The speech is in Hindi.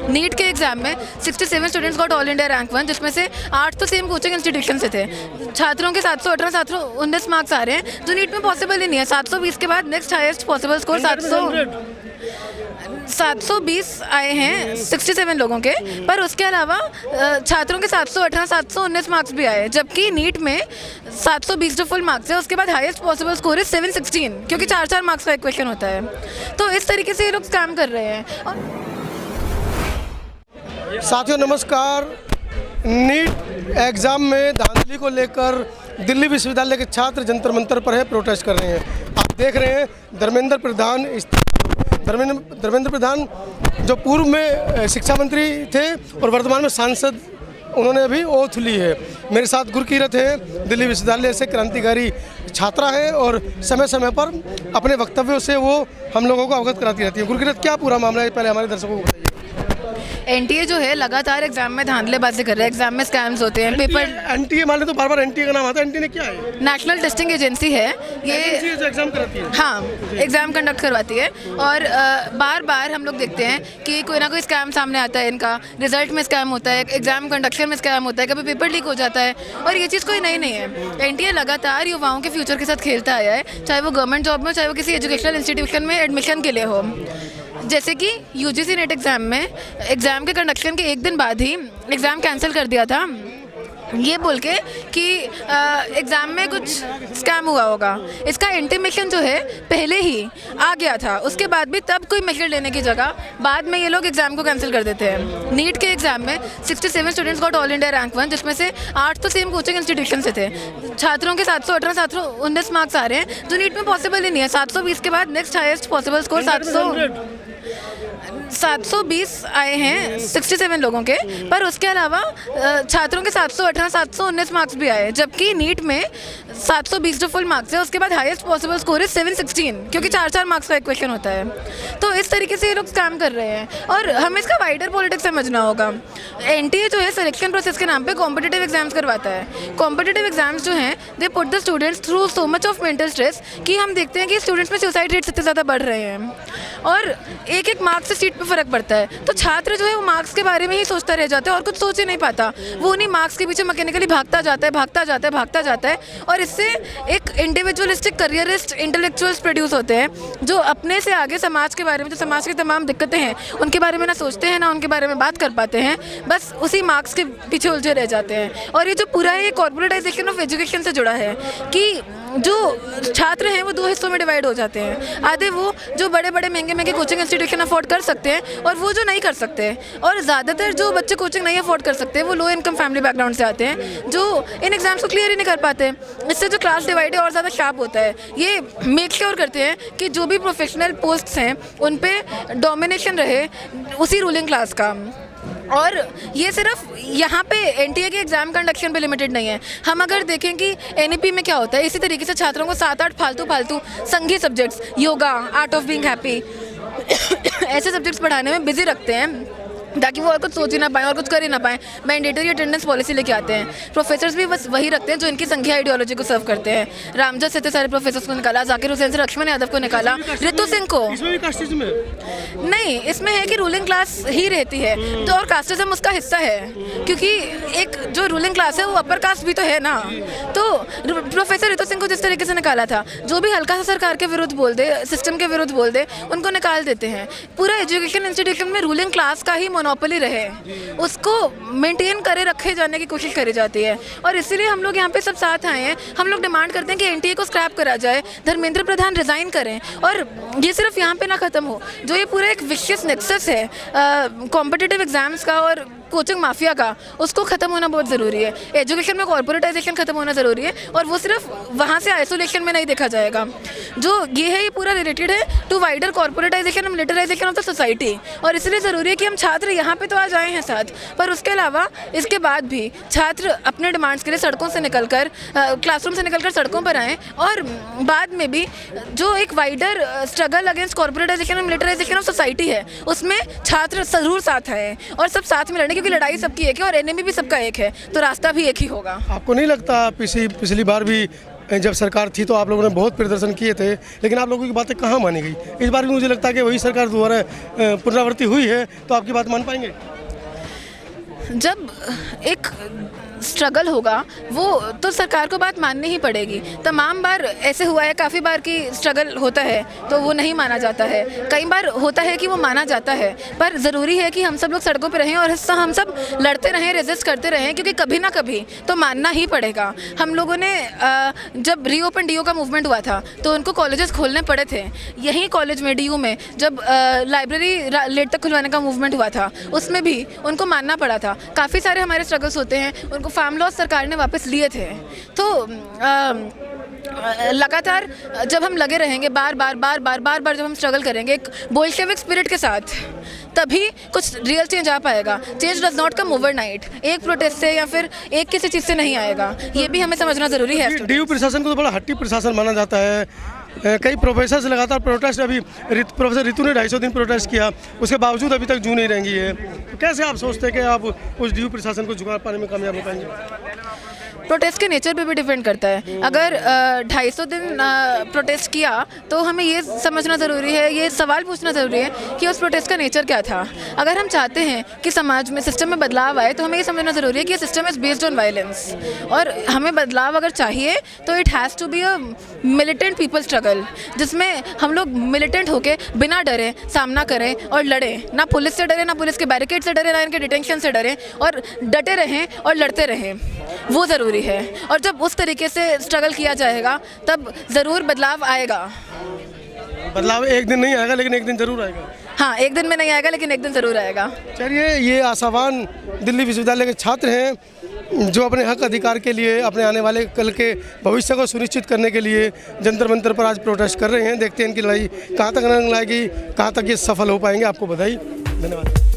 नीट के एग्जाम में 67 students got all India rank 1, जिसमें से 8 तो सेम कोचिंग इंस्टीट्यूशन से थे। छात्रों के 718 719 मार्क्स आ रहे हैं, जो नीट में पॉसिबल ही नहीं है। 720 के बाद नेक्स्ट हाईएस्ट पॉसिबल स्कोर 720 आए हैं 67 लोगों के, पर उसके अलावा छात्रों के 718 719 मार्क्स भी आए, जबकि नीट में 720 जो फुल मार्क्स है, उसके बाद हाईएस्ट पॉसिबल स्कोर है 716, क्योंकि 4-4 मार्क्स का एक क्वेश्चन होता है। तो इस तरीके से ये लोग काम कर रहे हैं। साथियों नमस्कार। नीट एग्ज़ाम में धांधली को लेकर दिल्ली विश्वविद्यालय के छात्र जंतर मंतर पर है, प्रोटेस्ट कर रहे हैं। आप देख रहे हैं धर्मेंद्र प्रधान जो पूर्व में शिक्षा मंत्री थे और वर्तमान में सांसद, उन्होंने अभी ओथ ली है। मेरे साथ गुरकीरत है, दिल्ली विश्वविद्यालय से क्रांतिकारी छात्रा है और समय समय पर अपने वक्तव्यों से वो हम लोगों को अवगत कराती रहती है। गुरकीरत, क्या पूरा मामला है, पहले हमारे दर्शकों को बताइए। एनटीए जो है लगातार एग्जाम में धांधलेबाजी कर रहा है, एग्जाम में स्कैम्स होते हैं। पेपर एनटीए मान ले तो बार-बार एनटीए का नाम आता है। एनटीए ने क्या है? नेशनल टेस्टिंग एजेंसी है ये, एग्जाम कराती है। हाँ, एग्जाम कंडक्ट करवाती है और बार बार हम लोग देखते हैं कि कोई ना कोई स्कैम सामने आता है। इनका रिजल्ट में स्कैम होता है, एग्जाम कंडक्शन में स्कैम होता है, कभी पेपर लीक हो जाता है, और ये चीज़ कोई नई नहीं है। एनटीए लगातार युवाओं के फ्यूचर के साथ खेलता आया है, चाहे वो गवर्नमेंट जॉब में हो, चाहे वो किसी एजुकेशनल इंस्टीट्यूशन में एडमिशन के लिए हो। जैसे कि यूजीसी नेट एग्ज़ाम में एग्ज़ाम के कंडक्शन के एक दिन बाद ही एग्ज़ाम कैंसिल कर दिया था, ये बोल के कि एग्ज़ाम में कुछ स्कैम हुआ होगा। इसका इंटीमेशन जो है पहले ही आ गया था, उसके बाद भी तब कोई मेजर लेने की जगह बाद में ये लोग एग्ज़ाम को कैंसिल कर देते हैं। नीट के एग्ज़ाम में 67 students got all India rank 1, जिसमें से 8 तो सेम कोचिंग इंस्टीट्यूशन से थे। छात्रों के 718 719 मार्क्स आ रहे हैं, जो नीट में पॉसिबल ही नहीं है। 720 के बाद नेक्स्ट हाईएस्ट पॉसिबल स्कोर 720 आए हैं 67 लोगों के, पर उसके अलावा छात्रों के 718 719 मार्क्स भी आए, जबकि नीट में 720 जो फुल मार्क्स है, उसके बाद हाईएस्ट पॉसिबल स्कोर है 716, क्योंकि 4-4 मार्क्स का एक क्वेश्चन होता है। तो इस तरीके से ये लोग काम कर रहे हैं और हमें इसका वाइडर पॉलिटिक्स समझना होगा। एनटीए जो है सिलेक्शन प्रोसेस के नाम पे कॉम्पिटिटिव एग्जाम्स करवाता है। कॉम्पिटिटिव एग्जाम्स जो हैं they put the students through so much of mental stress कि हम देखते हैं कि स्टूडेंट्स में सुसाइड रेट सबसे ज़्यादा बढ़ रहे हैं और एक मार्क्स से सीट पे फ़र्क पड़ता है। तो छात्र जो है वो मार्क्स के बारे में ही सोचता रह जाता है और कुछ सोच ही नहीं पाता। वो उन्हीं मार्क्स के पीछे मैकेनिकली भागता जाता है और इससे एक इंडिविजुअलिस्टिक करियरिस्ट इंटेलेक्चुअल्स प्रोड्यूस होते हैं, जो अपने से आगे समाज के बारे में, जो समाज की तमाम दिक्कतें हैं उनके बारे में ना सोचते हैं, ना उनके बारे में बात कर पाते हैं, बस उसी मार्क्स के पीछे उलझे रह जाते हैं। और ये जो पूरा ये कॉर्पोरेटाइजेशन ऑफ एजुकेशन से जुड़ा है कि जो छात्र हैं वो 2 हिस्सों में डिवाइड हो जाते हैं। आधे वो जो बड़े बड़े महंगे कोचिंग इंस्टीट्यूशन अफोर्ड कर सकते हैं और वो जो नहीं कर सकते, और ज़्यादातर जो बच्चे कोचिंग नहीं अफोर्ड कर सकते वो लो इनकम फैमिली बैकग्राउंड से आते हैं, जो इन एग्जाम्स को क्लियर ही नहीं कर पाते। इससे जो क्लास डिवाइड है और ज़्यादा शार्प होता है। ये मेक श्योर करते हैं कि जो भी प्रोफेशनल पोस्ट्स हैं उन पर डोमिनेशन रहे उसी रूलिंग क्लास का। और ये सिर्फ यहाँ पे एनटीए के एग्ज़ाम कंडक्शन पे लिमिटेड नहीं है। हम अगर देखें कि एनईपी में क्या होता है, इसी तरीके से छात्रों को 7-8 फालतू संघीय subjects, yoga, art of being happy ऐसे सब्जेक्ट्स पढ़ाने में बिजी रखते हैं ताकि वो और कुछ सोच ही ना पाएँ और कुछ कर ही ना पाएँ। मैंडेटरी अटेंडेंस पॉलिसी लेके आते हैं। प्रोफेसर्स भी बस वही रखते हैं जो इनकी संघीय आइडियोलॉजी को सर्व करते हैं। रामजस से सारे प्रोफेसर्स को निकाला, जाकिर हुसैन से लक्ष्मण यादव को निकाला, ऋतु सिंह को नहीं। इसमें है कि रूलिंग क्लास ही रहती है तो, और कास्टिज्म उसका हिस्सा है, क्योंकि एक जो रूलिंग क्लास है वो अपर कास्ट भी तो है ना। तो प्रोफेसर ऋतु सिंह को जिस तरीके से निकाला था, जो भी हल्का सा सरकार के विरुद्ध बोल दे, सिस्टम के विरुद्ध बोल दे, उनको निकाल देते हैं। पूरा एजुकेशन इंस्टीट्यूशन में रूलिंग क्लास का ही मोनोपोली रहे, उसको मेंटेन करे रखे जाने की कोशिश करी जाती है। और इसीलिए हम लोग यहाँ पे सब साथ आए हैं। हम लोग डिमांड करते हैं कि एनटीए को स्क्रैप करा जाए, धर्मेंद्र प्रधान रिजाइन करें, और ये सिर्फ यहाँ पे ना ख़त्म हो। जो ये पूरा एक विशियस नेक्सस है कॉम्पिटिटिव एग्जाम्स का और कोचिंग माफिया का, उसको ख़त्म होना बहुत ज़रूरी है। एजुकेशन में कॉर्पोरेटाइजेशन ख़त्म होना ज़रूरी है, और वो सिर्फ वहाँ से आइसोलेशन में नहीं देखा जाएगा। जो ये है ये पूरा रिलेटेड है to wider corporatization and militarization of the society. और इसलिए ज़रूरी है कि हम छात्र यहाँ पे तो आ जाए हैं साथ, पर उसके अलावा इसके बाद भी छात्र अपने डिमांड्स के लिए सड़कों से निकलकर, क्लासरूम से निकलकर सड़कों पर आएँ, और बाद में भी जो एक wider struggle against corporatisation and militarization of society है उसमें छात्र ज़रूर साथ आए और सब साथ में लड़ने, क्योंकि लड़ाई सबकी एक है और एनिमी भी सबका एक है, तो रास्ता भी एक ही होगा। आपको नहीं लगता पिछली बार भी जब सरकार थी तो आप लोगों ने बहुत प्रदर्शन किए थे, लेकिन आप लोगों की बातें कहाँ मानी गई? इस बार भी मुझे लगता है कि वही सरकार दोबारा पुनरावृत्ति हुई है, तो आपकी बात मान पाएंगे? जब एक स्ट्रगल होगा वो तो सरकार को बात माननी ही पड़ेगी। तमाम बार ऐसे हुआ है, काफ़ी बार कि स्ट्रगल होता है तो वो नहीं माना जाता है, कई बार होता है कि वो माना जाता है, पर ज़रूरी है कि हम सब लोग सड़कों पर रहें और हम सब लड़ते रहें, रेजिस्ट करते रहें, क्योंकि कभी ना कभी तो मानना ही पड़ेगा। हम लोगों ने जब रीओपन डीयू का मूवमेंट हुआ था तो उनको कॉलेजेस खोलने पड़े थे। यहीं कॉलेज में डीयू में जब लाइब्रेरी लेट तक खुलवाने का मूवमेंट हुआ था उसमें भी उनको मानना पड़ा था। काफ़ी सारे हमारे स्ट्रगल्स होते हैं, उनको फार्म लॉज सरकार ने वापस लिए थे। तो लगातार जब हम लगे रहेंगे, बार बार जब हम स्ट्रगल करेंगे एक बोल्शेविक स्पिरिट के साथ, तभी कुछ रियल चेंज आ पाएगा। Change does not come overnight, एक प्रोटेस्ट से या फिर एक किसी चीज़ से नहीं आएगा, ये भी हमें समझना ज़रूरी है। डीयू प्रशासन को तो बड़ा हट्टी प्रशासन माना जाता है। कई प्रोफेसर से लगातार प्रोटेस्ट, अभी प्रोफेसर रितु ने 250 दिन प्रोटेस्ट किया, उसके बावजूद अभी तक जू नहीं रहेंगी है। तो कैसे आप सोचते हैं कि आप उस डीयू प्रशासन को झुका पाने में कामयाब हो पाएंगे? प्रोटेस्ट के नेचर पे भी डिपेंड करता है। अगर 250 दिन प्रोटेस्ट किया तो हमें ये समझना ज़रूरी है, ये सवाल पूछना ज़रूरी है कि उस प्रोटेस्ट का नेचर क्या था। अगर हम चाहते हैं कि समाज में सिस्टम में बदलाव आए तो हमें ये समझना ज़रूरी है कि ये system is based on violence, और हमें बदलाव अगर चाहिए तो it has to be a militant people struggle, जिसमें हम लोग मिलिटेंट होकर बिना डरे सामना करें और लड़ें। ना पुलिस से डरें, ना पुलिस के बैरिकेड से डरें, ना इनके डिटेंशन से डरें, और डटे रहें और लड़ते रहें, वो ज़रूरी है। और जब उस तरीके से स्ट्रगल किया जाएगा तब ज़रूर बदलाव आएगा। बदलाव एक दिन नहीं आएगा, लेकिन एक दिन ज़रूर आएगा। हाँ, एक दिन में नहीं आएगा, लेकिन एक दिन ज़रूर आएगा। चलिए, ये आशावान दिल्ली विश्वविद्यालय के छात्र हैं जो अपने हक अधिकार के लिए, अपने आने वाले कल के भविष्य को सुनिश्चित करने के लिए जंतर मंतर पर आज प्रोटेस्ट कर रहे हैं। देखते हैं इनकी लड़ाई कहाँ तक रंग लाएगी, कहाँ तक ये सफल हो पाएंगे। आपको बधाई, धन्यवाद।